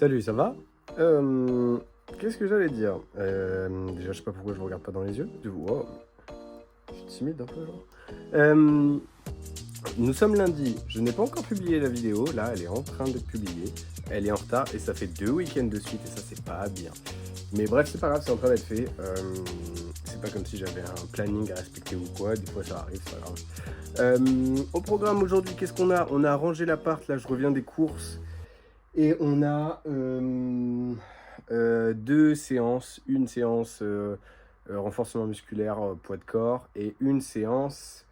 Salut, ça va? Qu'est-ce que j'allais dire? Déjà, je sais pas pourquoi je vous regarde pas dans les yeux. Wow, je suis timide un peu, genre. Euh, Nous sommes lundi. Je n'ai pas encore publié la vidéo. Là, elle est en train d'être publiée. Elle est en retard et ça fait 2 week-ends de suite et ça, c'est pas bien. Mais bref, c'est pas grave, c'est en train d'être fait. C'est pas comme si j'avais un planning à respecter ou quoi. Des fois, ça arrive, c'est pas grave. Au programme aujourd'hui, qu'est-ce qu'on a? On a rangé l'appart. Là, je reviens des courses. Et on a deux séances, une séance renforcement musculaire, poids de corps, et une séance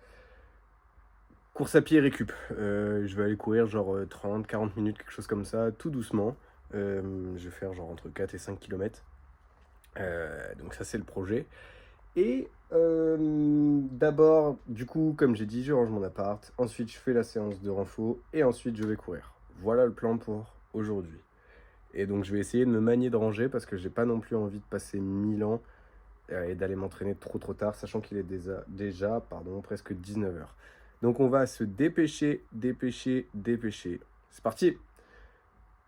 course à pied récup. Je vais aller courir genre 30-40 minutes, quelque chose comme ça, tout doucement. Je vais faire genre entre 4 et 5 km. Donc ça c'est le projet. Et d'abord, du coup, comme j'ai dit, je range mon appart. Ensuite, je fais la séance de renfo. Et ensuite, je vais courir. Voilà le plan pour aujourd'hui. Et donc je vais essayer de me manier de ranger parce que j'ai pas non plus envie de passer 1000 ans et d'aller m'entraîner trop tard, sachant qu'il est déjà presque 19h. Donc on va se dépêcher. C'est parti,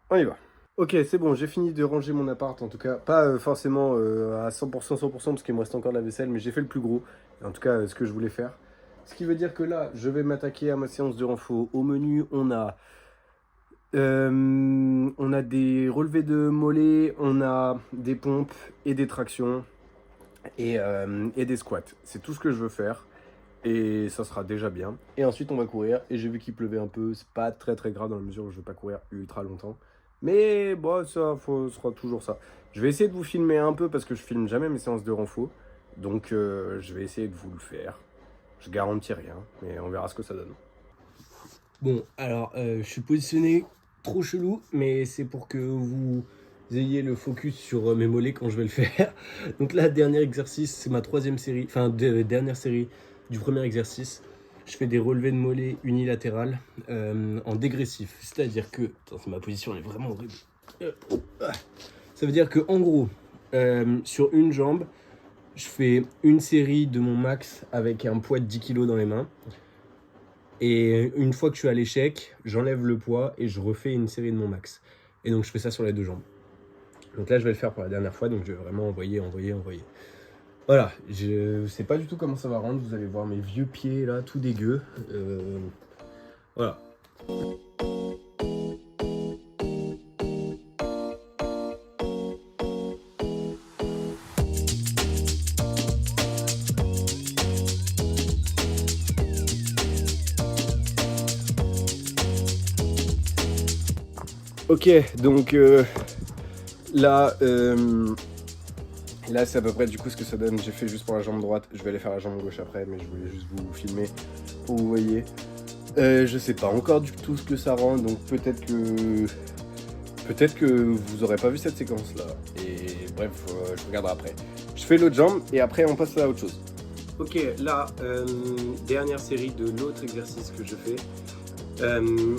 on y va. Ok, c'est bon, j'ai fini de ranger mon appart, en tout cas, pas forcément à 100%, parce qu'il me reste encore de la vaisselle, mais j'ai fait le plus gros, en tout cas ce que je voulais faire. Ce qui veut dire que là, je vais m'attaquer à ma séance de renfo. Au menu, on a des relevés de mollets, on a des pompes et des tractions et des squats. C'est tout ce que je veux faire et ça sera déjà bien. Et ensuite on va courir et j'ai vu qu'il pleuvait un peu, c'est pas très grave dans la mesure où je vais pas courir ultra longtemps. Mais bon, ça sera toujours ça. Je vais essayer de vous filmer un peu parce que je filme jamais mes séances de renfo. Donc je vais essayer de vous le faire. Je garantis rien, mais on verra ce que ça donne. Bon, alors je suis positionné trop chelou, mais c'est pour que vous ayez le focus sur mes mollets quand je vais le faire. Donc là, dernier exercice, c'est ma troisième série, enfin dernière série du premier exercice. Je fais des relevés de mollets unilatérales en dégressif. C'est-à-dire que... Attends, ma position elle est vraiment horrible. Ça veut dire que en gros, sur une jambe, je fais une série de mon max avec un poids de 10 kg dans les mains. Et une fois que je suis à l'échec, j'enlève le poids et je refais une série de mon max. Et donc je fais ça sur les deux jambes. Donc là je vais le faire pour la dernière fois, donc je vais vraiment envoyer. Voilà, je sais pas du tout comment ça va rendre, vous allez voir mes vieux pieds là, tout dégueu. Voilà. Ok, donc là, là c'est à peu près du coup ce que ça donne. J'ai fait juste pour la jambe droite, je vais aller faire la jambe gauche après, mais je voulais juste vous filmer pour que vous voyez. Je sais pas encore du tout ce que ça rend, donc peut-être que vous aurez pas vu cette séquence là. Et bref, je regarderai après. Je fais l'autre jambe et après on passe à autre chose. Ok, là, dernière série de l'autre exercice que je fais.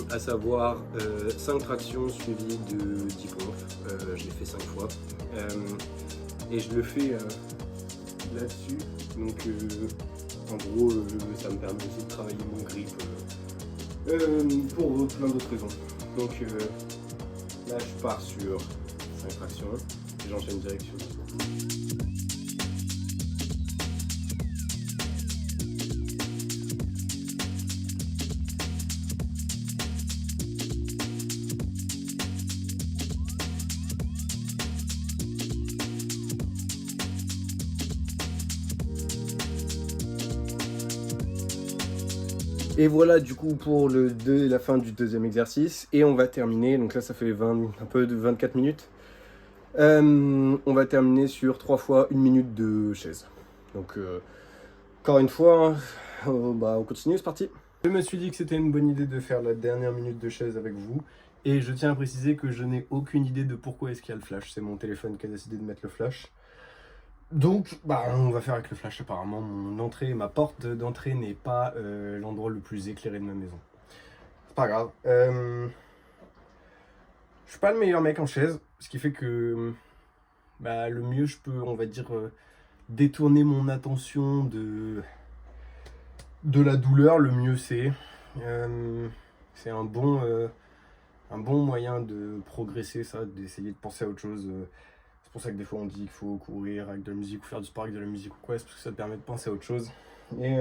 À savoir 5 tractions suivies de 10 pompes. Je l'ai fait 5 fois. Et je le fais là-dessus. Donc en gros, ça me permet aussi de travailler mon grip pour plein d'autres raisons. Donc là, je pars sur 5 tractions et j'enchaîne direct sur 10 pompes. Et voilà du coup pour la fin du deuxième exercice. Et on va terminer, donc là ça fait un peu de 24 minutes. On va terminer sur 3 fois 1 minute de chaise. Donc encore une fois, on continue, c'est parti. Je me suis dit que c'était une bonne idée de faire la dernière minute de chaise avec vous. Et je tiens à préciser que je n'ai aucune idée de pourquoi est-ce qu'il y a le flash. C'est mon téléphone qui a décidé de mettre le flash. Donc, on va faire avec le flash apparemment. Ma porte d'entrée n'est pas l'endroit le plus éclairé de ma maison. C'est pas grave. Je suis pas le meilleur mec en chaise, ce qui fait que le mieux je peux, on va dire, détourner mon attention de la douleur, le mieux c'est. C'est un bon un bon moyen de progresser, ça, d'essayer de penser à autre chose. C'est pour ça que des fois on dit qu'il faut courir avec de la musique ou faire du sport avec de la musique ou quoi, c'est parce que ça te permet de penser à autre chose. Et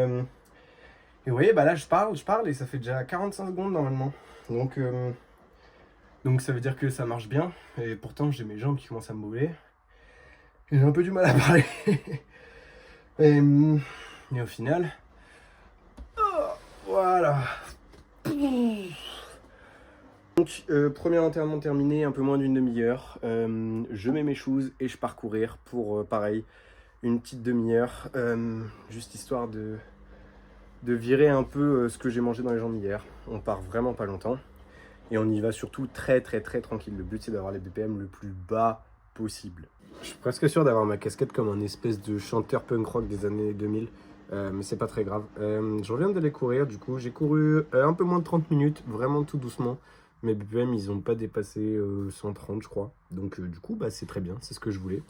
vous voyez, bah là je parle et ça fait déjà 45 secondes normalement. Donc ça veut dire que ça marche bien. Et pourtant j'ai mes jambes qui commencent à me brûler. Et j'ai un peu du mal à parler. Et au final, voilà. Donc premier entraînement terminé, un peu moins d'une demi-heure. Je mets mes shoes et je pars courir pour pareil, une petite demi-heure. Juste histoire de virer un peu ce que j'ai mangé dans les jambes hier. On part vraiment pas longtemps. Et on y va surtout très tranquille. Le but c'est d'avoir les BPM le plus bas possible. Je suis presque sûr d'avoir ma casquette comme un espèce de chanteur punk rock des années 2000. Mais c'est pas très grave. Je reviens d'aller courir, du coup j'ai couru un peu moins de 30 minutes, vraiment tout doucement. Mes BPM ils ont pas dépassé 130 je crois. Donc du coup bah, c'est très bien, c'est ce que je voulais.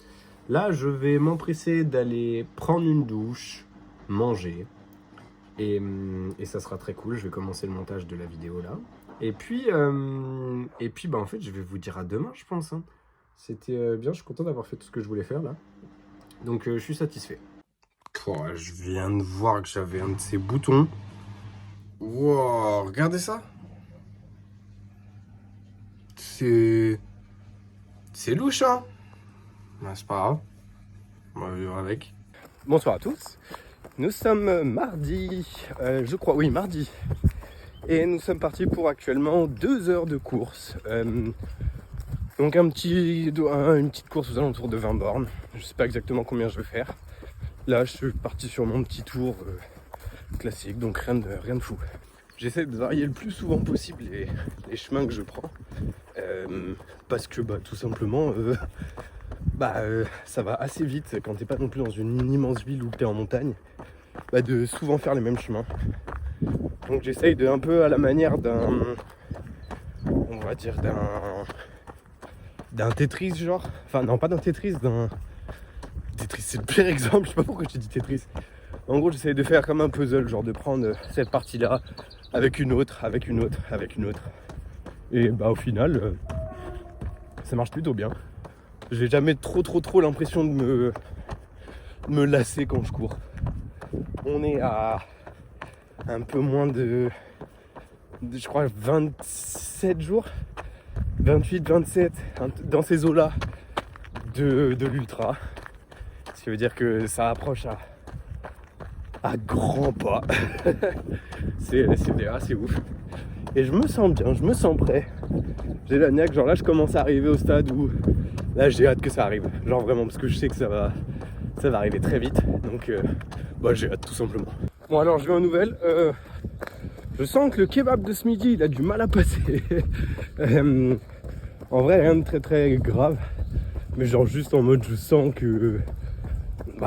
Là je vais m'empresser d'aller prendre une douche, manger. Et ça sera très cool, je vais commencer le montage de la vidéo là. Et puis bah en fait je vais vous dire à demain je pense. Hein. C'était bien, je suis content d'avoir fait tout ce que je voulais faire là. Donc je suis satisfait. Oh, je viens de voir que j'avais un de ces boutons. Wow, regardez ça. C'est louche, hein. Bah, c'est pas grave. On va vivre avec. Bonsoir à tous. Nous sommes mardi, je crois, oui, mardi. Et nous sommes partis pour actuellement 2 heures de course. Donc une petite course aux alentours de 20 bornes. Je sais pas exactement combien je vais faire. Là, je suis parti sur mon petit tour classique, donc rien de fou. J'essaie de varier le plus souvent possible les chemins que je prends. Parce que bah, tout simplement, ça va assez vite quand t'es pas non plus dans une immense ville où t'es en montagne, bah, de souvent faire les mêmes chemins. Donc j'essaye de un peu à la manière on va dire d'un Tetris genre. Enfin non, pas d'un Tetris, d'un... Tetris c'est le pire exemple, je sais pas pourquoi je dis Tetris. En gros j'essaye de faire comme un puzzle, genre de prendre cette partie là avec une autre, avec une autre, avec une autre. Et bah au final, ça marche plutôt bien. J'ai jamais trop l'impression de me lasser quand je cours. On est à un peu moins de je crois 27 jours, 28, 27, dans ces eaux-là de l'ultra. Ce qui veut dire que ça approche à grands pas. c'est assez ouf. Et je me sens bien, je me sens prêt. J'ai la niaque, genre là je commence à arriver au stade où là j'ai hâte que ça arrive. Genre vraiment parce que je sais que ça va arriver très vite. Donc j'ai hâte tout simplement. Bon alors je vais aux nouvelles. Je sens que le kebab de ce midi il a du mal à passer. En vrai rien de très grave. Mais genre juste en mode je sens que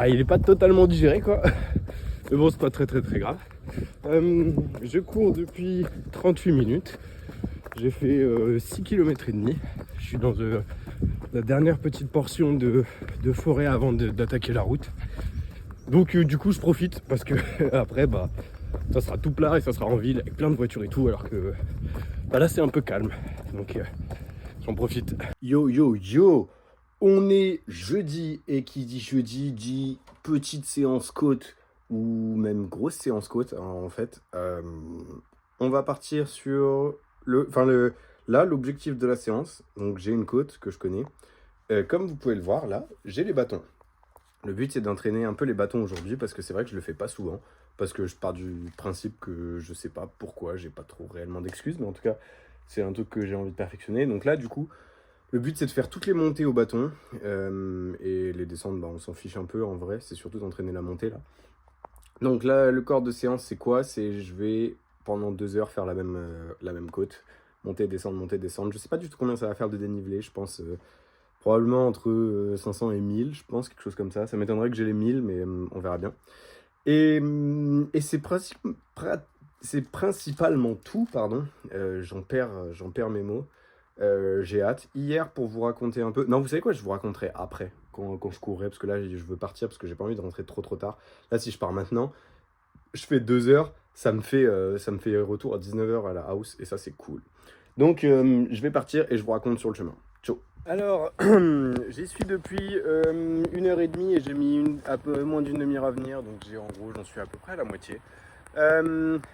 il est pas totalement digéré quoi. Mais bon c'est pas très grave. Je cours depuis 38 minutes. J'ai fait 6 km et demi. Je suis dans la dernière petite portion de forêt avant d'attaquer la route. Donc du coup je profite parce que après ça sera tout plat et ça sera en ville avec plein de voitures et tout, alors que là c'est un peu calme. Donc j'en profite. Yo, on est jeudi et qui dit jeudi dit petite séance côte ou même grosse séance côte en fait. On va partir sur l'objectif de la séance. Donc j'ai une côte que je connais. Comme vous pouvez le voir là, j'ai les bâtons. Le but c'est d'entraîner un peu les bâtons aujourd'hui parce que c'est vrai que je le fais pas souvent. Parce que je pars du principe que je sais pas pourquoi, j'ai pas trop réellement d'excuses, mais en tout cas c'est un truc que j'ai envie de perfectionner. Donc là du coup, le but c'est de faire toutes les montées au bâton et les descentes, on s'en fiche un peu en vrai, c'est surtout d'entraîner la montée là. Donc là le corps de séance c'est quoi? C'est je vais pendant 2 heures faire la même côte, monter, descendre. Je sais pas du tout combien ça va faire de dénivelé, je pense probablement entre 500 et 1000, je pense, quelque chose comme ça. Ça m'étonnerait que j'ai les 1000, mais on verra bien. Et c'est principalement tout, pardon. J'en perds mes mots. J'ai hâte. Hier, pour vous raconter un peu... Non, vous savez quoi? Je vous raconterai après, quand je courrai, parce que là, je veux partir, parce que j'ai pas envie de rentrer trop tard. Là, si je pars maintenant, je fais 2 heures, ça me fait retour à 19h à la house, et ça, c'est cool. Donc je vais partir et je vous raconte sur le chemin. Ciao. Alors, j'y suis depuis 1h30 et j'ai mis un peu moins d'une demi-heure à venir, donc en gros j'en suis à peu près à la moitié.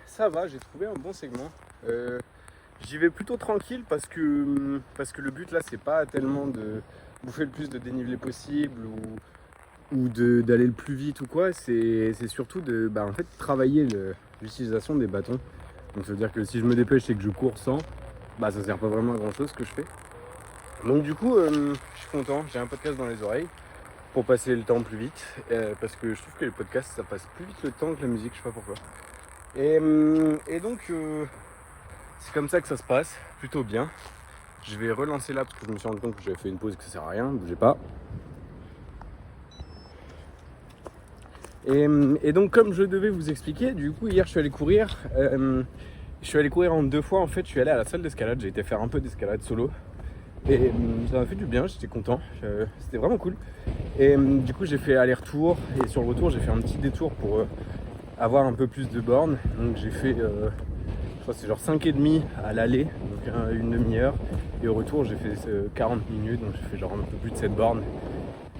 Ça va, j'ai trouvé un bon segment. J'y vais plutôt tranquille parce que le but là c'est pas tellement de bouffer le plus de dénivelé possible ou d'aller le plus vite ou quoi, c'est surtout de en fait, travailler l'utilisation des bâtons. Donc ça veut dire que si je me dépêche et que je cours sans, ça sert pas vraiment à grand chose ce que je fais. Donc du coup je suis content, j'ai un podcast dans les oreilles pour passer le temps plus vite, parce que je trouve que les podcasts ça passe plus vite le temps que la musique, je sais pas pourquoi. Et donc c'est comme ça que ça se passe, plutôt bien. Je vais relancer là parce que je me suis rendu compte que j'avais fait une pause et que ça sert à rien, bougez pas. Et donc comme je devais vous expliquer, du coup hier je suis allé courir. Je suis allé courir en 2 fois en fait, je suis allé à la salle d'escalade, j'ai été faire un peu d'escalade solo. Et ça m'a fait du bien, j'étais content, c'était vraiment cool. Et du coup j'ai fait aller-retour et sur le retour j'ai fait un petit détour pour avoir un peu plus de bornes. Donc j'ai fait, je crois que c'est genre 5,5 à l'aller, donc une demi-heure. Et au retour j'ai fait 40 minutes, donc j'ai fait genre un peu plus de 7 bornes.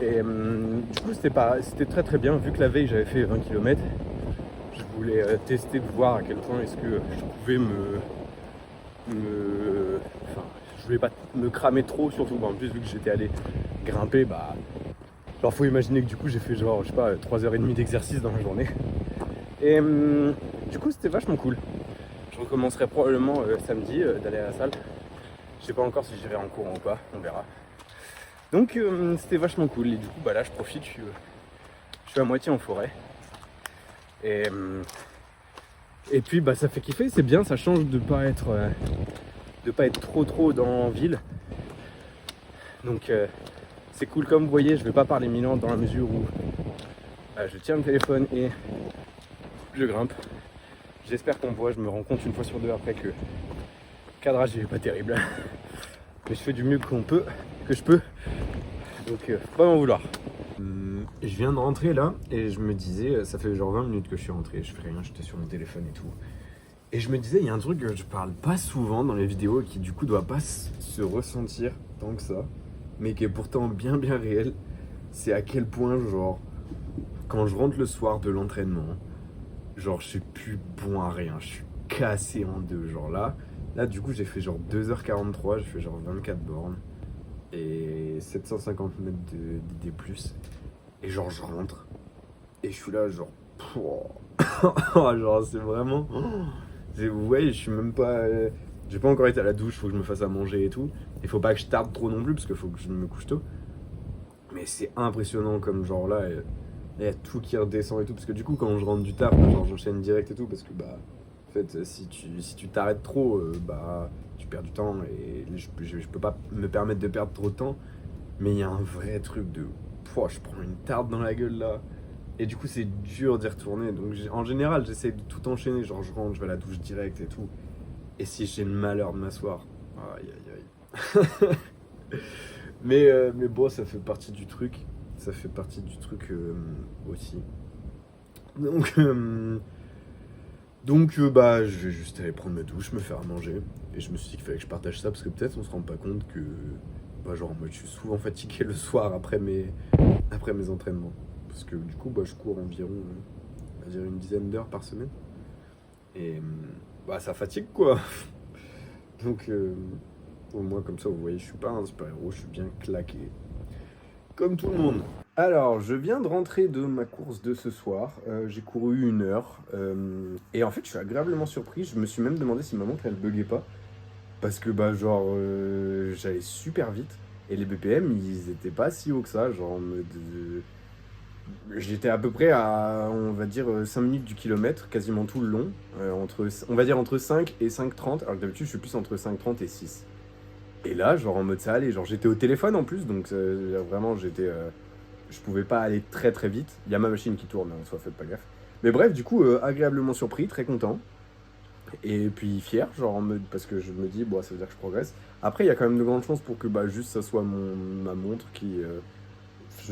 Et du coup c'était très très bien, vu que la veille j'avais fait 20 km. Je voulais tester de voir à quel point est-ce que je pouvais enfin, je voulais pas me cramer trop, surtout en plus vu que j'étais allé grimper, genre faut imaginer que du coup j'ai fait genre, je sais pas, 3h30 d'exercice dans la journée. Et du coup c'était vachement cool. Je recommencerai probablement samedi d'aller à la salle. Je sais pas encore si j'irai en courant ou pas, on verra. Donc c'était vachement cool et du coup là je profite, je suis à moitié en forêt. Et puis ça fait kiffer, c'est bien, ça change de pas être trop dans ville. Donc c'est cool, comme vous voyez, je vais pas parler 1000 ans dans la mesure où je tiens le téléphone et je grimpe. J'espère qu'on voit, je me rends compte une fois sur deux après que le cadrage est pas terrible. Mais je fais du mieux que je peux. Donc faut pas m'en vouloir. Je viens de rentrer là et je me disais, ça fait genre 20 minutes que je suis rentré, je fais rien, j'étais sur mon téléphone et tout. Et je me disais, il y a un truc que je parle pas souvent dans les vidéos et qui du coup doit pas se ressentir tant que ça, mais qui est pourtant bien réel. C'est à quel point, genre, quand je rentre le soir de l'entraînement, genre je suis plus bon à rien, je suis cassé en deux. Genre là du coup j'ai fait genre 2h43, j'ai fait genre 24 bornes et 750 mètres d'idées plus. Et genre je rentre et je suis là genre genre c'est vraiment, vous voyez, je suis même pas, j'ai pas encore été à la douche, faut que je me fasse à manger et tout. Il faut pas que je tarde trop non plus parce qu'il faut que je me couche tôt. Mais c'est impressionnant comme genre là, il y a tout qui redescend et tout, parce que du coup quand je rentre du taf, genre j'enchaîne direct et tout, parce que en fait si tu t'arrêtes trop, tu perds du temps et je peux pas me permettre de perdre trop de temps. Mais il y a un vrai truc de, je prends une tarte dans la gueule là. Et du coup c'est dur d'y retourner, donc en général j'essaie de tout enchaîner, genre je rentre, je vais à la douche direct et tout. Et si j'ai le malheur de m'asseoir, aïe. Mais bon, ça fait partie du truc, aussi. Donc je vais juste aller prendre ma douche, me faire à manger. Et je me suis dit qu'il fallait que je partage ça parce que peut-être on se rend pas compte que genre moi je suis souvent fatigué le soir après mes entraînements. Parce que du coup je cours environ on va dire une dizaine d'heures par semaine. Et ça fatigue quoi. Donc au moins comme ça vous voyez, je suis pas un super-héros, je suis bien claqué. Comme tout le monde. Alors, je viens de rentrer de ma course de ce soir. J'ai couru 1 heure. Et en fait, je suis agréablement surpris. Je me suis même demandé si ma montre, elle buguait pas. Parce que, j'allais super vite. Et les BPM, ils étaient pas si hauts que ça. Genre, en mode. J'étais à peu près à, on va dire, 5 minutes du kilomètre, quasiment tout le long. On va dire entre 5 et 5,30. Alors que d'habitude, je suis plus entre 5,30 et 6. Et là, genre, en mode ça allait. Genre, j'étais au téléphone en plus. Donc, vraiment, je pouvais pas aller très très vite. Il y a ma machine qui tourne, soit faites pas gaffe. Mais bref, du coup, agréablement surpris, très content. Et puis fier, genre en mode, parce que je me dis, ça veut dire que je progresse. Après, il y a quand même de grandes chances pour que juste ça soit ma montre qui.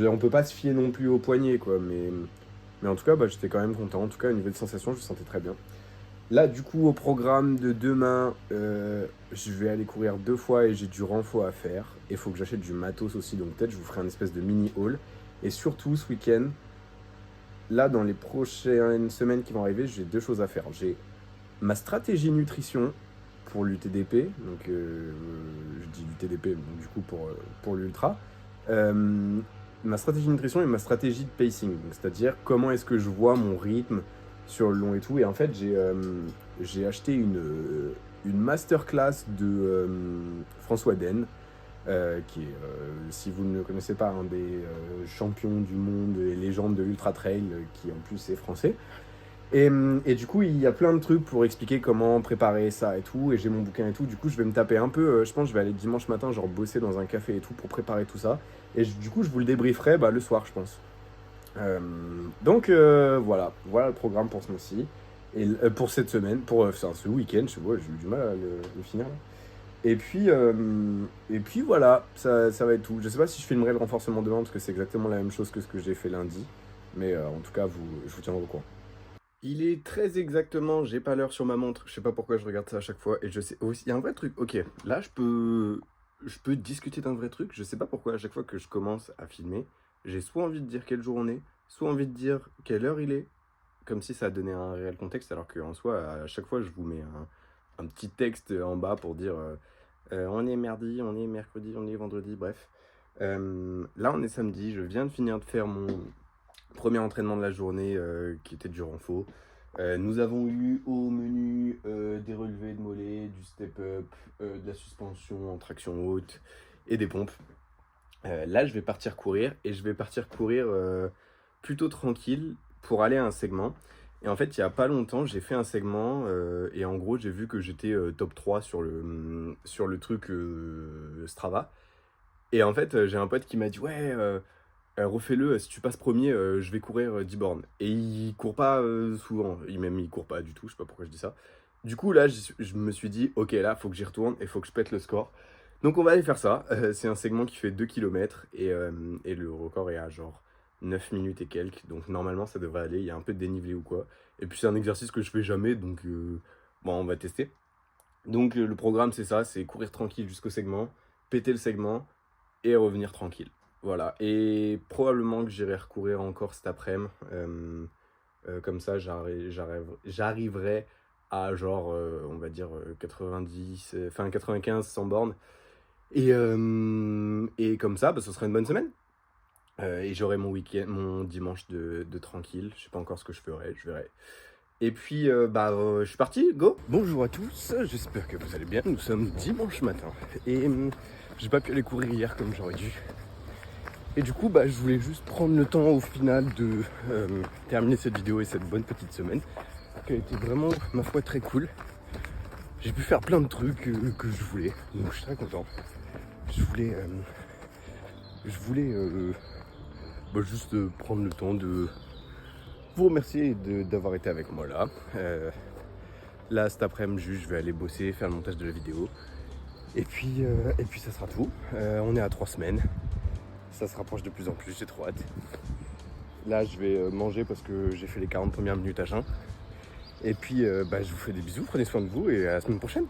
On peut pas se fier non plus au poignet, quoi. Mais en tout cas, j'étais quand même content. En tout cas, au niveau des sensations, je me sentais très bien. Là, du coup, au programme de demain, je vais aller courir 2 fois et j'ai du renfort à faire. Il faut que j'achète du matos aussi, donc peut-être je vous ferai un espèce de mini haul. Et surtout, ce week-end, là, dans les prochaines semaines qui vont arriver, j'ai 2 choses à faire. J'ai ma stratégie nutrition pour l'UTDP, donc je dis l'UTDP, donc du coup pour l'ultra. Ma stratégie de nutrition et ma stratégie de pacing, c'est-à-dire comment est-ce que je vois mon rythme sur le long et tout. Et en fait, j'ai acheté une masterclass de François Den, qui est, si vous ne le connaissez pas, un des champions du monde et légende de l'ultra trail, qui en plus est français. Et du coup, il y a plein de trucs pour expliquer comment préparer ça et tout. Et j'ai mon bouquin et tout. Du coup, je vais me taper un peu. Je pense que je vais aller dimanche matin, genre bosser dans un café et tout pour préparer tout ça. Et du coup, je vous le débrieferai le soir, je pense. Donc voilà le programme pour ce mois-ci. Et pour cette semaine, pour ce week-end, je vois, j'ai eu du mal à le finir là. Et puis voilà, ça va être tout. Je sais pas si je filmerai le renforcement demain parce que c'est exactement la même chose que ce que j'ai fait lundi. Mais en tout cas, je vous tiendrai au courant. Il est très exactement, j'ai pas l'heure sur ma montre, je sais pas pourquoi je regarde ça à chaque fois, et je sais aussi, il y a un vrai truc, ok, là je peux discuter d'un vrai truc, je sais pas pourquoi à chaque fois que je commence à filmer, j'ai soit envie de dire quel jour on est, soit envie de dire quelle heure il est, comme si ça donnait un réel contexte, alors qu'en soi, à chaque fois je vous mets un petit texte en bas pour dire on est mardi, on est mercredi, on est vendredi, bref. Là on est samedi, je viens de finir de faire mon premier entraînement de la journée qui était du renfort. Nous avons eu au menu des relevés de mollets, du step-up, de la suspension en traction haute et des pompes. Là, je vais partir courir et je vais partir courir plutôt tranquille pour aller à un segment. Et en fait, il n'y a pas longtemps, j'ai fait un segment et en gros, j'ai vu que j'étais top 3 sur le truc Strava. Et en fait, j'ai un pote qui m'a dit ouais. Refais-le, si tu passes premier, je vais courir 10 bornes. Et il court pas souvent, il court pas du tout, je sais pas pourquoi je dis ça. Du coup, là, je me suis dit, ok, là, faut que j'y retourne et faut que je pète le score. Donc, on va aller faire ça. C'est un segment qui fait 2 km et le record est à genre 9 minutes et quelques. Donc, normalement, ça devrait aller. Il y a un peu de dénivelé ou quoi. Et puis, c'est un exercice que je fais jamais, donc bon, on va tester. Donc, le programme, c'est ça, c'est courir tranquille jusqu'au segment, péter le segment et revenir tranquille. Voilà, et probablement que j'irai recourir encore cet après-midi. Comme ça, j'arriverai à genre, on va dire, 90, enfin 95, 100 bornes. Et comme ça, ce sera une bonne semaine. Et j'aurai mon week-end, mon dimanche de tranquille. Je sais pas encore ce que je ferai, je verrai. Et puis, je suis parti, go. Bonjour à tous, j'espère que vous allez bien. Nous sommes dimanche matin. Et j'ai pas pu aller courir hier comme j'aurais dû. Et du coup, je voulais juste prendre le temps au final de terminer cette vidéo et cette bonne petite semaine qui a été vraiment, ma foi, très cool. J'ai pu faire plein de trucs que je voulais, donc je suis très content. Je voulais juste prendre le temps de vous remercier d'avoir été avec moi là. Là, cet après-midi, je vais aller bosser, faire le montage de la vidéo. Et puis ça sera tout. On est à 3 semaines. Ça se rapproche de plus en plus, j'ai trop hâte. Là, je vais manger parce que j'ai fait les 40 premières minutes à jeun. Et puis, je vous fais des bisous, prenez soin de vous et à la semaine prochaine.